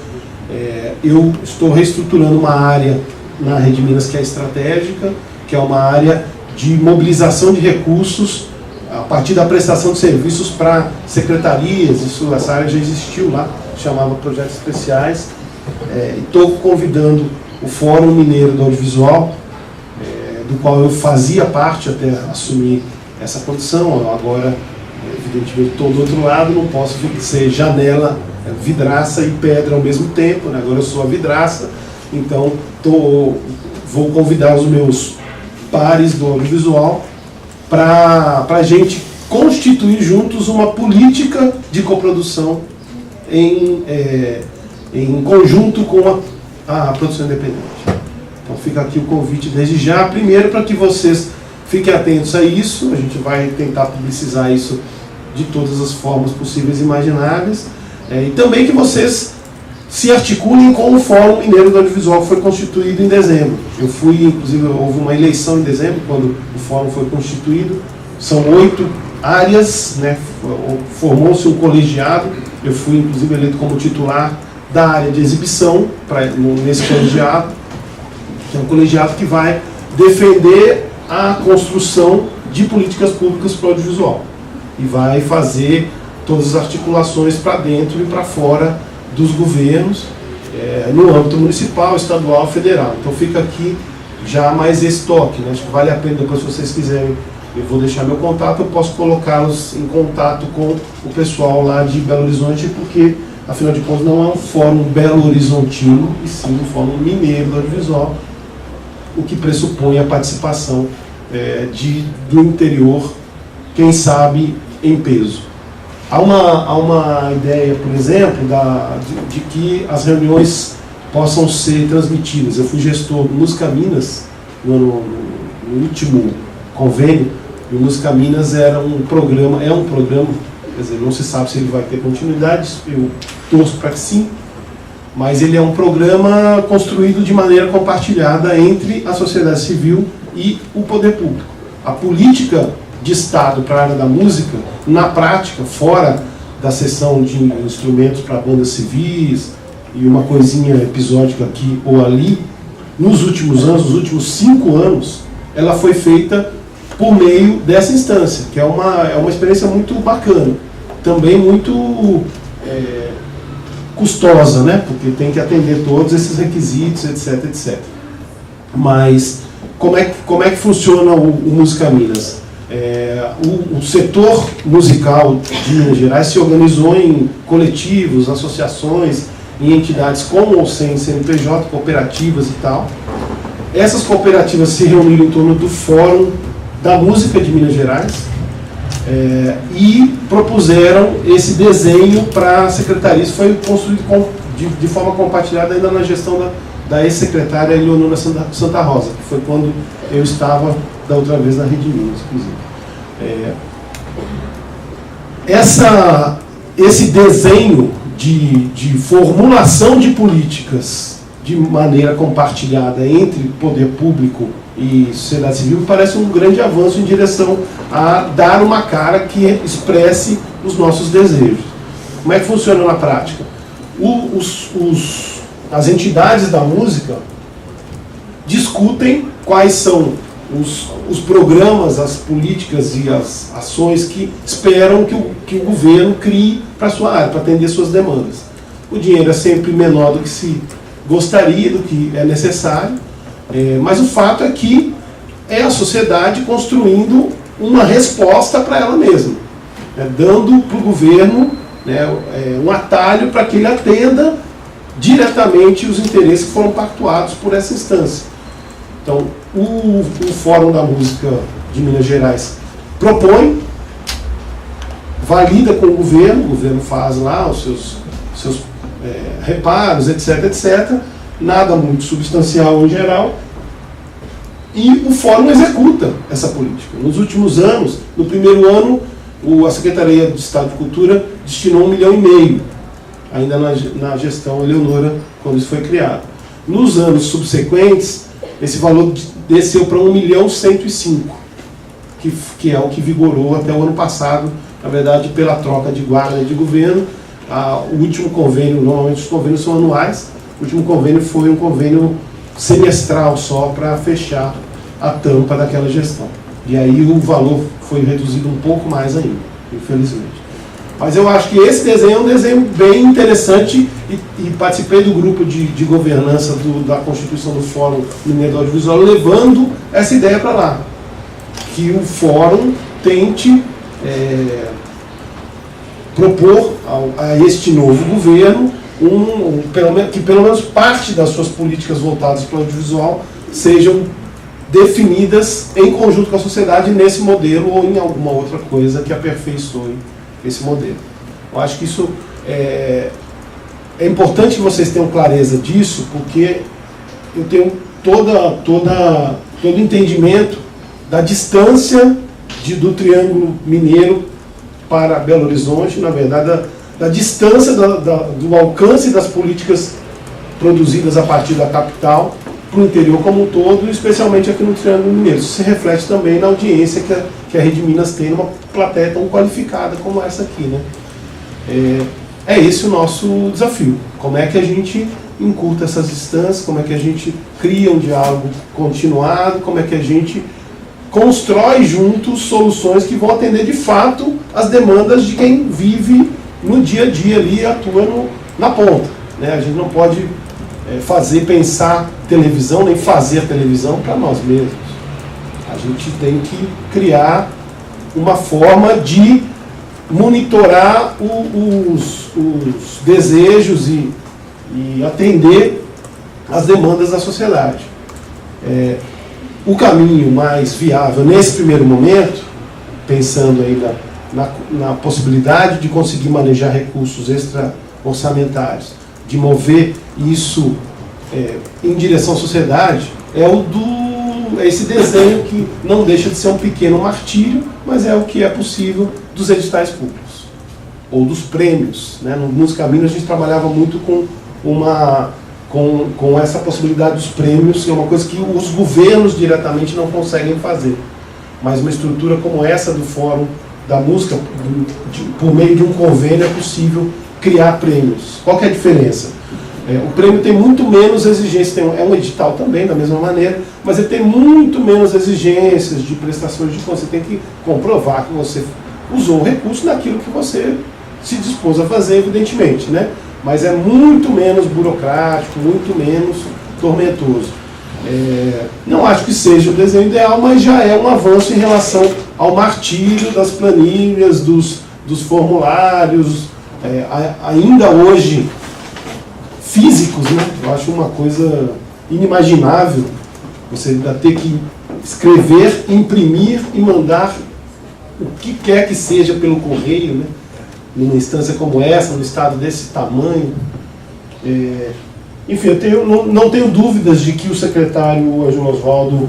eu estou reestruturando uma área na Rede Minas que é estratégica, que é uma área de mobilização de recursos a partir da prestação de serviços para secretarias. Essa área já existiu lá, chamava Projetos Especiais. Estou convidando o Fórum Mineiro do Audiovisual, do qual eu fazia parte até assumir essa condição. Agora, evidentemente, estou do outro lado, não posso ser janela, vidraça e pedra ao mesmo tempo, né? Agora eu sou a vidraça, então vou convidar os meus pares do audiovisual para a gente constituir juntos uma política de coprodução em conjunto com a produção independente. Então fica aqui o convite desde já, primeiro para que vocês fiquem atentos a isso. A gente vai tentar publicizar isso de todas as formas possíveis e imagináveis, e também que vocês se articulem com o Fórum Mineiro do Audiovisual, que foi constituído em dezembro. Eu fui, inclusive, houve uma eleição em dezembro, quando o Fórum foi constituído. São 8 áreas, né? Formou-se um colegiado. Eu fui, inclusive, eleito como titular da área de exibição nesse colegiado, que é um colegiado que vai defender a construção de políticas públicas para o audiovisual e vai fazer todas as articulações para dentro e para fora dos governos, no âmbito municipal, estadual, federal. Então fica aqui já mais esse toque, né? Acho que vale a pena, depois, se vocês quiserem, eu vou deixar meu contato, eu posso colocá-los em contato com o pessoal lá de Belo Horizonte, porque, afinal de contas, não é um fórum belo-horizontino, e sim um fórum mineiro do audiovisual, o que pressupõe a participação do interior, quem sabe, em peso. Há uma ideia, por exemplo, de que as reuniões possam ser transmitidas. Eu fui gestor do Música Minas no último convênio, e o Música Minas é um programa, quer dizer, não se sabe se ele vai ter continuidade, eu torço para que sim, mas ele é um programa construído de maneira compartilhada entre a sociedade civil e o poder público. A política de Estado para a área da música, na prática, fora da sessão de instrumentos para bandas civis e uma coisinha episódica aqui ou ali, nos últimos anos, nos últimos 5 anos, ela foi feita por meio dessa instância, que é uma experiência muito bacana, também muito custosa, né? Porque tem que atender todos esses requisitos, etc, etc. Mas como é que funciona o Música Minas? O setor musical de Minas Gerais se organizou em coletivos, associações, em entidades com ou sem CNPJ, cooperativas e tal. Essas cooperativas se reuniram em torno do Fórum da Música de Minas Gerais e propuseram esse desenho para a secretaria. Isso foi construído de forma compartilhada ainda na gestão da ex-secretária Eleonora Santa Rosa, que foi quando eu estava da outra vez na Rede Minas, inclusive. Esse desenho de formulação de políticas de maneira compartilhada entre poder público e sociedade civil parece um grande avanço em direção a dar uma cara que expresse os nossos desejos. Como é que funciona na prática? As entidades da música discutem quais são os programas, as políticas e as ações que esperam que o governo crie para a sua área, para atender suas demandas. O dinheiro é sempre menor do que se gostaria, do que é necessário, mas o fato é que é a sociedade construindo uma resposta para ela mesma, dando para o governo um atalho para que ele atenda diretamente os interesses que foram pactuados por essa instância. Então, o Fórum da Música de Minas Gerais propõe, valida com o governo faz lá os seus reparos, etc., nada muito substancial em geral, e o Fórum executa essa política. Nos últimos anos, no primeiro ano, a Secretaria de Estado de Cultura destinou 1,5 milhão, ainda na gestão Eleonora, quando isso foi criado. Nos anos subsequentes, esse valor desceu para 1.105.000, que é o que vigorou até o ano passado, na verdade, pela troca de guarda de governo. O último convênio, normalmente os convênios são anuais, o último convênio foi um convênio semestral só para fechar a tampa daquela gestão. E aí o valor foi reduzido um pouco mais ainda, infelizmente. Mas eu acho que esse desenho é um desenho bem interessante e participei do grupo de governança da Constituição do Fórum Mineiro do Audiovisual, levando essa ideia para lá. Que o Fórum tente propor a este novo governo que pelo menos parte das suas políticas voltadas para o audiovisual sejam definidas em conjunto com a sociedade nesse modelo ou em alguma outra coisa que aperfeiçoe esse modelo. Eu acho que isso é importante que vocês tenham clareza disso, porque eu tenho todo entendimento da distância do Triângulo Mineiro para Belo Horizonte, na verdade, da distância do alcance das políticas produzidas a partir da capital para o interior como um todo, especialmente aqui no Triângulo Mineiro. Isso se reflete também na audiência que a Rede Minas tem numa plateia tão qualificada como essa aqui, né? É esse o nosso desafio. Como é que a gente encurta essas distâncias, como é que a gente cria um diálogo continuado, como é que a gente constrói juntos soluções que vão atender de fato as demandas de quem vive no dia a dia ali e atua na ponta, né? A gente não pode pensar televisão, nem fazer televisão para nós mesmos. A gente tem que criar uma forma de monitorar os desejos e atender as demandas da sociedade. O caminho mais viável nesse primeiro momento, pensando aí na possibilidade de conseguir manejar recursos extra-orçamentários, de mover isso em direção à sociedade, é esse desenho que não deixa de ser um pequeno martírio, mas é o que é possível dos editais públicos, ou dos prêmios, né? No Música Minas a gente trabalhava muito com essa possibilidade dos prêmios, que é uma coisa que os governos diretamente não conseguem fazer. Mas uma estrutura como essa do Fórum da Música, por meio de um convênio, é possível criar prêmios. Qual que é a diferença? O prêmio tem muito menos exigências, é um edital também, da mesma maneira, mas ele tem muito menos exigências de prestações de contas. Você tem que comprovar que você usou o recurso naquilo que você se dispôs a fazer, evidentemente, né? Mas é muito menos burocrático, muito menos tormentoso. Não acho que seja o desenho ideal, mas já é um avanço em relação ao martírio das planilhas, dos formulários, ainda hoje físicos, né? Eu acho uma coisa inimaginável você ainda ter que escrever, imprimir e mandar o que quer que seja pelo correio, né? Numa instância como essa, num estado desse tamanho. Enfim, não tenho dúvidas de que o secretário João Oswaldo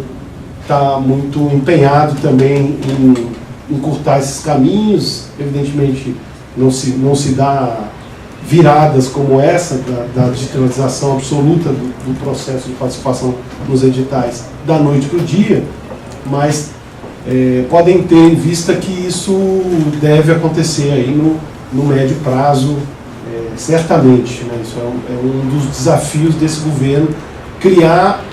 está muito empenhado também em encurtar esses caminhos. Evidentemente, não se dá viradas como essa, da digitalização absoluta do processo de participação nos editais da noite para o dia, mas podem ter em vista que isso deve acontecer aí no médio prazo, certamente, né? Isso é um dos desafios desse governo, criar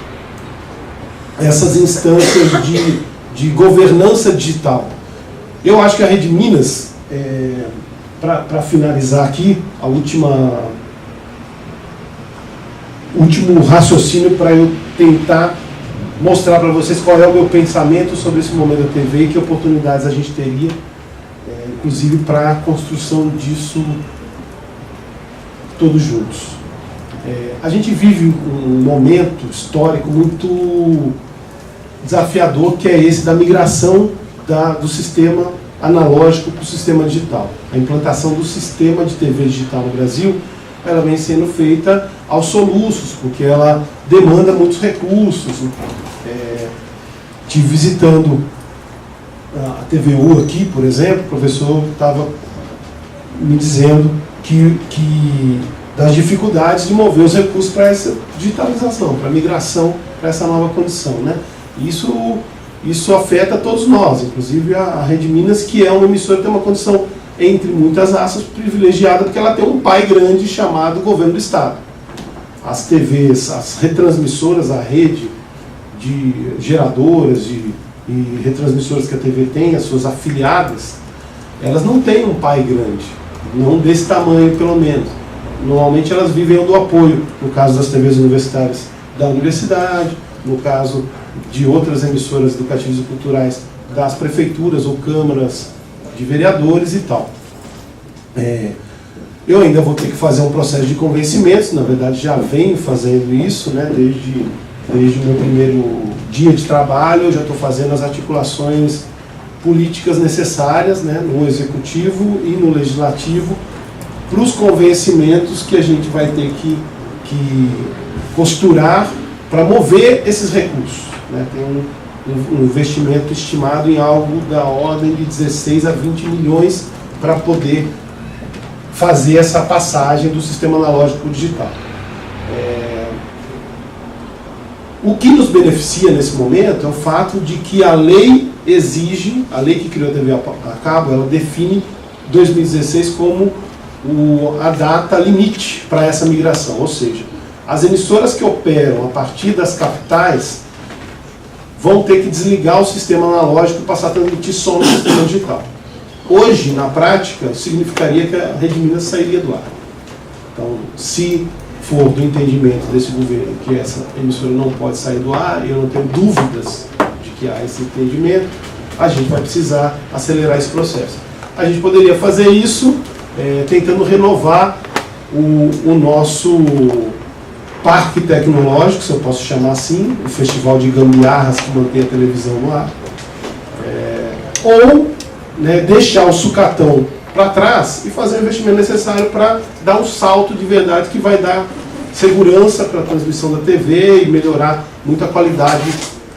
essas instâncias de governança digital. Eu acho que a Rede Minas, para finalizar aqui, o último raciocínio para eu tentar mostrar para vocês qual é o meu pensamento sobre esse momento da TV e que oportunidades a gente teria, inclusive para a construção disso todos juntos. A gente vive um momento histórico muito desafiador, que é esse da migração do sistema analógico para o sistema digital. A implantação do sistema de TV digital no Brasil, ela vem sendo feita aos soluços, porque ela demanda muitos recursos. Estive visitando a TVU aqui, por exemplo, o professor estava me dizendo que das dificuldades de mover os recursos para essa digitalização, para a migração, para essa nova condição, né? Isso afeta todos nós, inclusive a Rede Minas, que é uma emissora que tem uma condição, entre muitas aspas, privilegiada, porque ela tem um pai grande chamado Governo do Estado. As TVs, as retransmissoras, a rede de geradoras e retransmissoras que a TV tem, as suas afiliadas, elas não têm um pai grande, não desse tamanho pelo menos. Normalmente elas vivem do apoio, no caso das TVs universitárias da universidade, no caso de outras emissoras educativas e culturais das prefeituras ou câmaras de vereadores e tal. Eu ainda vou ter que fazer um processo de convencimento, na verdade já venho fazendo isso, né, desde o meu primeiro dia de trabalho. Eu já estou fazendo as articulações políticas necessárias, né, no executivo e no legislativo, para os convencimentos que a gente vai ter que costurar para mover esses recursos, né? Tem um investimento estimado em algo da ordem de 16 a 20 milhões para poder fazer essa passagem do sistema analógico para o digital. O que nos beneficia nesse momento é o fato de que a lei exige, a lei que criou a TV a cabo, ela define 2016 como a data limite para essa migração, ou seja, as emissoras que operam a partir das capitais vão ter que desligar o sistema analógico e passar a transmitir só no sistema digital. Hoje, na prática, significaria que a Rede Minas sairia do ar. Então, se for do entendimento desse governo que essa emissora não pode sair do ar, e eu não tenho dúvidas de que há esse entendimento, a gente vai precisar acelerar esse processo. A gente poderia fazer isso tentando renovar o nosso parque tecnológico, se eu posso chamar assim, o festival de gambiarras que mantém a televisão no ar, ou deixar o sucatão para trás e fazer o investimento necessário para dar um salto de verdade que vai dar segurança para a transmissão da TV e melhorar muito a qualidade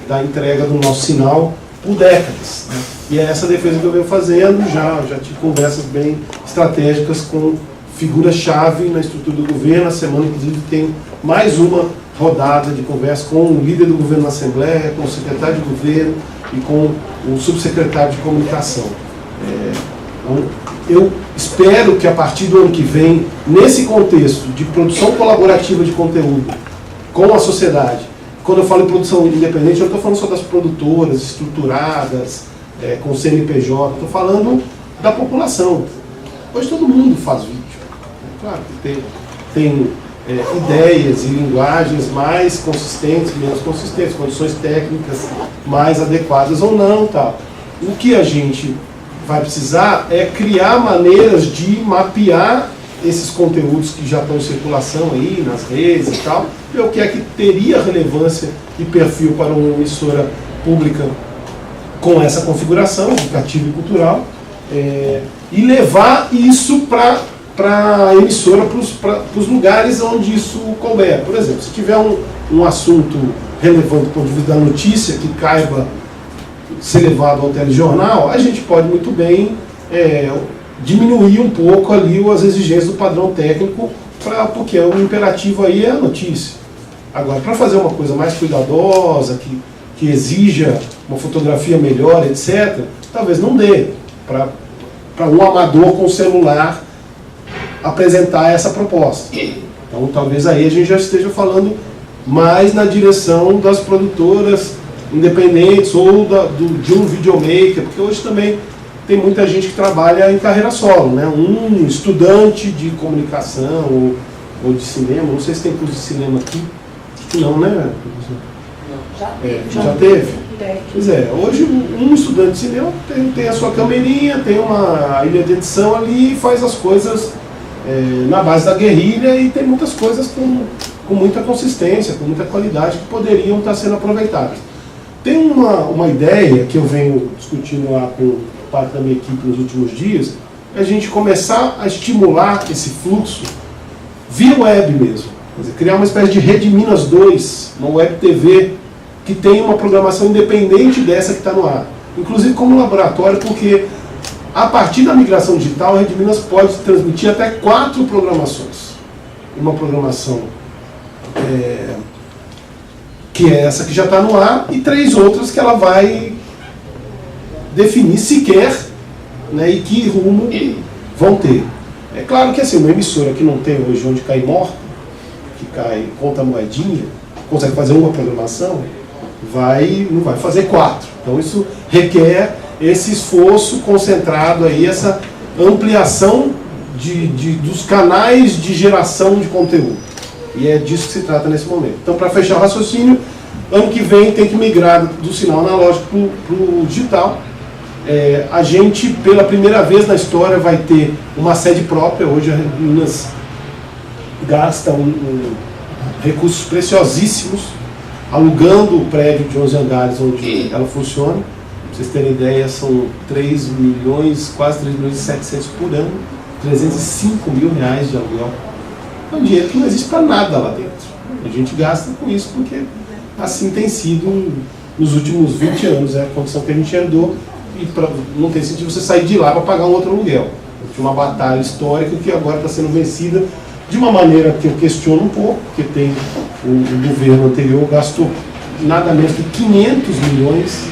da entrega do nosso sinal por décadas, né? E é essa defesa que eu venho fazendo, já tive conversas bem estratégicas com figuras-chave na estrutura do governo. A semana, inclusive, tem mais uma rodada de conversa com o líder do governo na Assembleia, com o secretário de governo e com o subsecretário de comunicação. Eu espero que a partir do ano que vem, nesse contexto de produção colaborativa de conteúdo com a sociedade, quando eu falo em produção independente, eu não estou falando só das produtoras estruturadas, com CNPJ, estou falando da população. Hoje todo mundo faz vídeo. Claro que tem ideias e linguagens mais consistentes, menos consistentes, condições técnicas mais adequadas ou não, tal. O que a gente vai precisar é criar maneiras de mapear esses conteúdos que já estão em circulação aí nas redes e tal, ver o que é que teria relevância e perfil para uma emissora pública com essa configuração educativa e cultural, e levar isso para a emissora, para os lugares onde isso couber. Por exemplo, se tiver um assunto relevante do ponto de vista da notícia que caiba ser levado ao telejornal, a gente pode muito bem diminuir um pouco ali as exigências do padrão técnico, porque o imperativo aí é a notícia. Agora, para fazer uma coisa mais cuidadosa, que exija uma fotografia melhor, etc., talvez não dê para um amador com celular apresentar essa proposta. Então, talvez aí a gente já esteja falando mais na direção das produtoras independentes ou de um videomaker, porque hoje também tem muita gente que trabalha em carreira solo, né? Um estudante de comunicação ou de cinema, não sei se tem curso de cinema aqui, não, né? Já teve? Pois é, hoje um estudante de cinema tem a sua camerinha, tem uma ilha de edição ali e faz as coisas na base da guerrilha, e tem muitas coisas com muita consistência, com muita qualidade, que poderiam estar sendo aproveitadas. Tem uma ideia que eu venho discutindo lá com parte da minha equipe nos últimos dias, é a gente começar a estimular esse fluxo via web mesmo. Quer dizer, criar uma espécie de Rede Minas 2, uma web TV, que tem uma programação independente dessa que está no ar. Inclusive como laboratório, porque a partir da migração digital, a Rede Minas pode transmitir até 4 programações. Uma programação que é essa que já está no ar, e 3 outras que ela vai definir sequer, né, e que rumo vão ter. É claro que assim, uma emissora que não tem hoje onde cair morto, que cai, conta moedinha, consegue fazer uma programação, não vai fazer 4. Então isso requer esse esforço concentrado aí, essa ampliação dos canais de geração de conteúdo. E é disso que se trata nesse momento. Então, para fechar o raciocínio, ano que vem tem que migrar do sinal analógico para o digital. A gente, pela primeira vez na história, vai ter uma sede própria. Hoje a Minas gasta recursos preciosíssimos alugando o prédio de 11 andares onde ela funciona. Para vocês terem ideia, são 3 milhões, quase 3 milhões e 700 por ano, 305 mil reais de aluguel. É um dinheiro que não existe para nada lá dentro. A gente gasta com isso porque assim tem sido nos últimos 20 anos. É a condição que a gente herdou, e não tem sentido você sair de lá para pagar um outro aluguel. Tinha uma batalha histórica que agora está sendo vencida de uma maneira que eu questiono um pouco, porque tem o governo anterior gastou nada menos que 500 milhões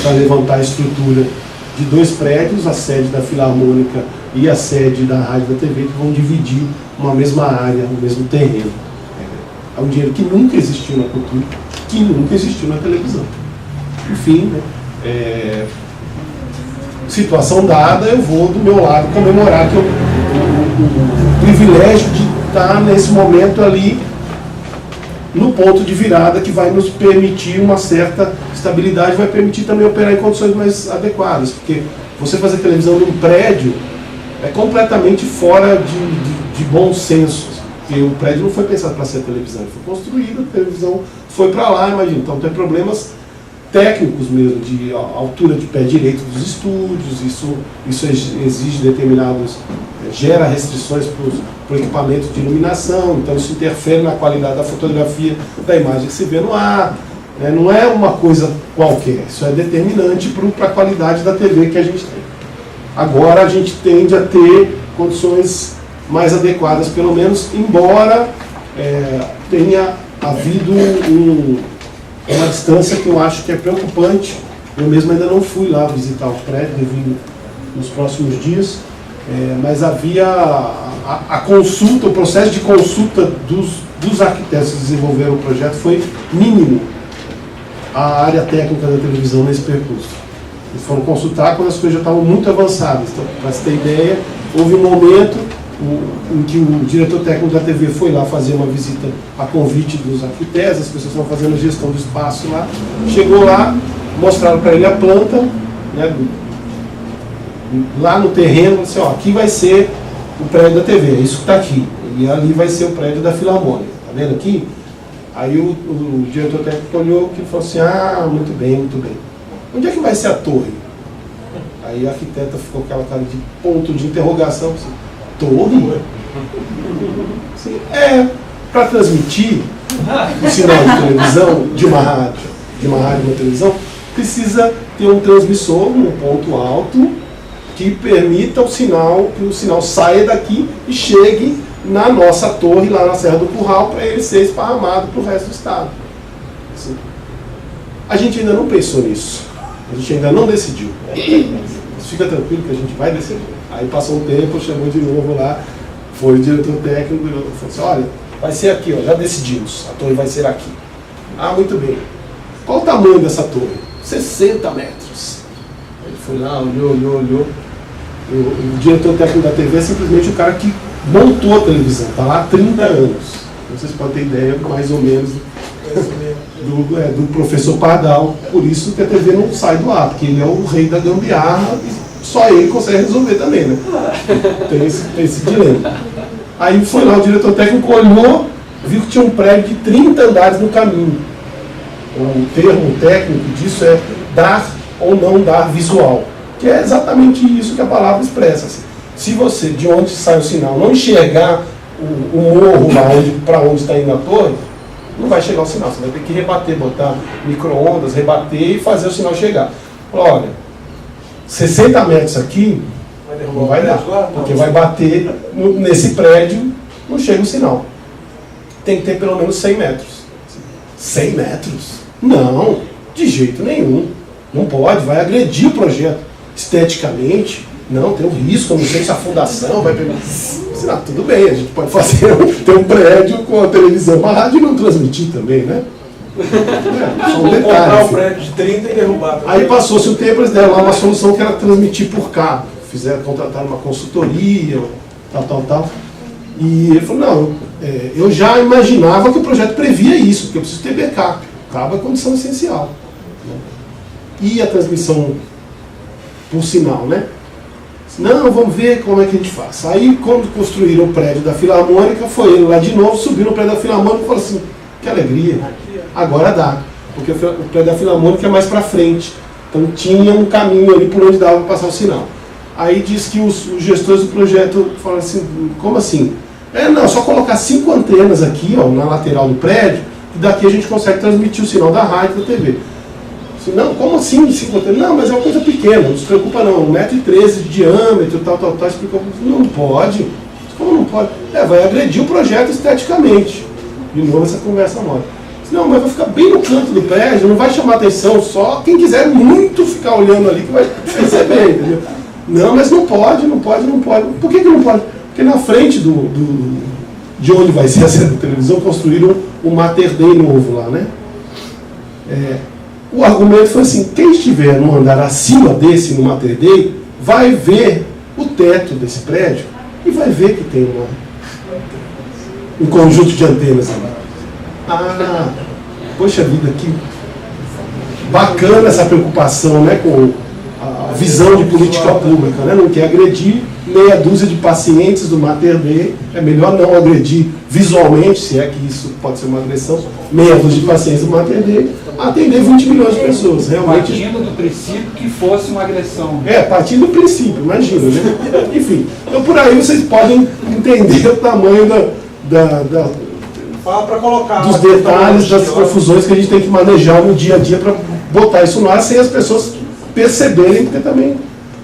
para levantar a estrutura de 2 prédios, a sede da Filarmônica e a sede da Rádio da TV, que vão dividir uma mesma área, um mesmo terreno. É um dinheiro que nunca existiu na cultura, que nunca existiu na televisão. Enfim, né, situação dada, eu vou do meu lado comemorar que o privilégio de estar nesse momento ali no ponto de virada que vai nos permitir uma certa estabilidade, vai permitir também operar em condições mais adequadas, porque você fazer televisão num prédio é completamente fora de bom senso, porque o prédio não foi pensado para ser televisão, ele foi construído, a televisão foi para lá, imagina. Então tem problemas técnicos mesmo, de altura de pé direito dos estúdios, isso exige determinados, gera restrições para o equipamento de iluminação, então isso interfere na qualidade da fotografia, da imagem que se vê no ar, né? Não é uma coisa qualquer, isso é determinante para a qualidade da TV que a gente tem. Agora a gente tende a ter condições mais adequadas, pelo menos, embora tenha havido uma distância que eu acho que é preocupante. Eu mesmo ainda não fui lá visitar o prédio, devo ir nos próximos dias, mas havia a consulta, o processo de consulta dos arquitetos que desenvolveram o projeto foi mínimo a área técnica da televisão nesse percurso. Eles foram consultar quando as coisas já estavam muito avançadas. Então, para você ter ideia, houve um momento em que o diretor técnico da TV foi lá fazer uma visita a convite dos arquitetos, as pessoas estão fazendo a gestão do espaço lá. Chegou lá, mostraram para ele a planta, né, lá no terreno, disse, ó, aqui vai ser o prédio da TV, é isso que está aqui. E ali vai ser o prédio da Filarmônica, tá vendo aqui? Aí o diretor técnico olhou e falou assim, ah, muito bem, muito bem. Onde é que vai ser a torre? Aí a arquiteta ficou com aquela cara de ponto de interrogação, assim, torre? Assim, para transmitir o sinal de televisão, de uma rádio e uma televisão, precisa ter um transmissor num ponto alto que permita que o sinal saia daqui e chegue na nossa torre, lá na Serra do Curral, para ele ser esparramado para o resto do estado. Assim, a gente ainda não pensou nisso, a gente ainda não decidiu. Mas fica tranquilo que a gente vai decidir. Aí passou um tempo, chamou de novo lá, foi o diretor técnico e falou assim, olha, vai ser aqui, ó, já decidimos, a torre vai ser aqui. Ah, muito bem. Qual o tamanho dessa torre? 60 metros. Ele foi lá, olhou. O diretor técnico da TV é simplesmente o cara que montou a televisão, está lá há 30 anos. Vocês podem ter ideia, mais ou menos, do professor Pardal. Por isso que a TV não sai do ar, porque ele é o rei da gambiarra e só ele consegue resolver também, né? Tem esse dilema. Aí foi lá, o diretor técnico olhou, viu que tinha um prédio de 30 andares no caminho. O termo técnico disso é dar ou não dar visual, que é exatamente isso que a palavra expressa. Assim. Se você, de onde sai o sinal, não enxergar o morro lá para onde está indo a torre, não vai chegar o sinal. Você vai ter que rebater, botar micro-ondas, rebater e fazer o sinal chegar. Olha, 60 metros aqui não vai dar, porque vai bater nesse prédio, não chega o sinal. Tem que ter pelo menos 100 metros. 100 metros? Não, de jeito nenhum. Não pode, vai agredir o projeto. Esteticamente, não, tem um risco, eu não sei se a fundação vai pegar. Não, tudo bem, a gente pode fazer ter um prédio com a televisão, uma rádio e não transmitir também, né? Só um detalhe. Comprar um prédio de 30 e derrubar. Aí passou-se o tempo, eles deram lá uma solução que era transmitir por cabo. Contrataram uma consultoria, tal. E ele falou, não, eu já imaginava que o projeto previa isso, porque eu preciso ter backup. Cabo é condição essencial. E a transmissão por sinal, né? Não, vamos ver como é que a gente faz. Aí, quando construíram o prédio da Filarmônica, foi ele lá de novo, subiu no prédio da Filarmônica e falou assim, que alegria, agora dá. Porque o prédio da Filarmônica é mais para frente. Então tinha um caminho ali por onde dava para passar o sinal. Aí diz que os gestores do projeto falaram assim, como assim? Não, só colocar 5 antenas aqui, ó, na lateral do prédio, e daqui a gente consegue transmitir o sinal da rádio e da TV. Não, como assim 5 antenas? Não, mas é uma coisa pequena, não se preocupa não, 1,13 m de diâmetro, tal, explicou. Não pode. Como não pode? Vai agredir o projeto esteticamente. De novo essa conversa morre. Não, mas vai ficar bem no canto do prédio, não vai chamar atenção, só quem quiser muito ficar olhando ali que vai perceber, entendeu? Não, mas não pode. Por que não pode? Porque na frente de onde vai ser a sede da televisão construíram um Mater Dei novo lá, né? O argumento foi assim, quem estiver no andar acima desse, no Mater Dei, vai ver o teto desse prédio e vai ver que tem um conjunto de antenas ali. Poxa vida, que bacana essa preocupação, né, com a visão de política pública, né? Não quer agredir meia dúzia de pacientes do Mater Dei, é melhor não agredir visualmente, se é que isso pode ser uma agressão, meia dúzia de pacientes do Mater Dei, atender 20 milhões de pessoas, realmente. Partindo do princípio que fosse uma agressão. Partindo do princípio, imagina, né? Enfim, então por aí vocês podem entender o tamanho dos detalhes, das confusões que a gente tem que manejar no dia a dia para botar isso no ar sem as pessoas perceberem, porque também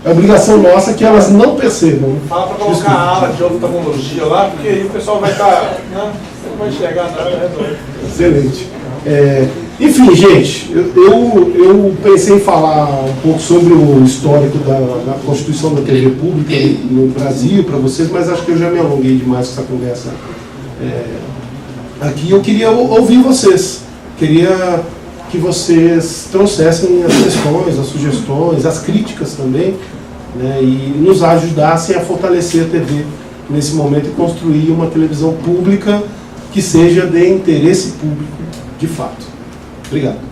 é obrigação nossa que elas não percebam. Fala para colocar a ala de oftalmologia lá, porque aí o pessoal vai estar. Não vai enxergar nada, resolve. Excelente. Enfim, gente, eu pensei em falar um pouco sobre o histórico da constituição da TV pública no Brasil para vocês, mas acho que eu já me alonguei demais com essa conversa aqui. Eu queria ouvir vocês. Queria que vocês trouxessem as questões, as sugestões, as críticas também, né, e nos ajudassem a fortalecer a TV nesse momento e construir uma televisão pública que seja de interesse público de fato. Obrigado.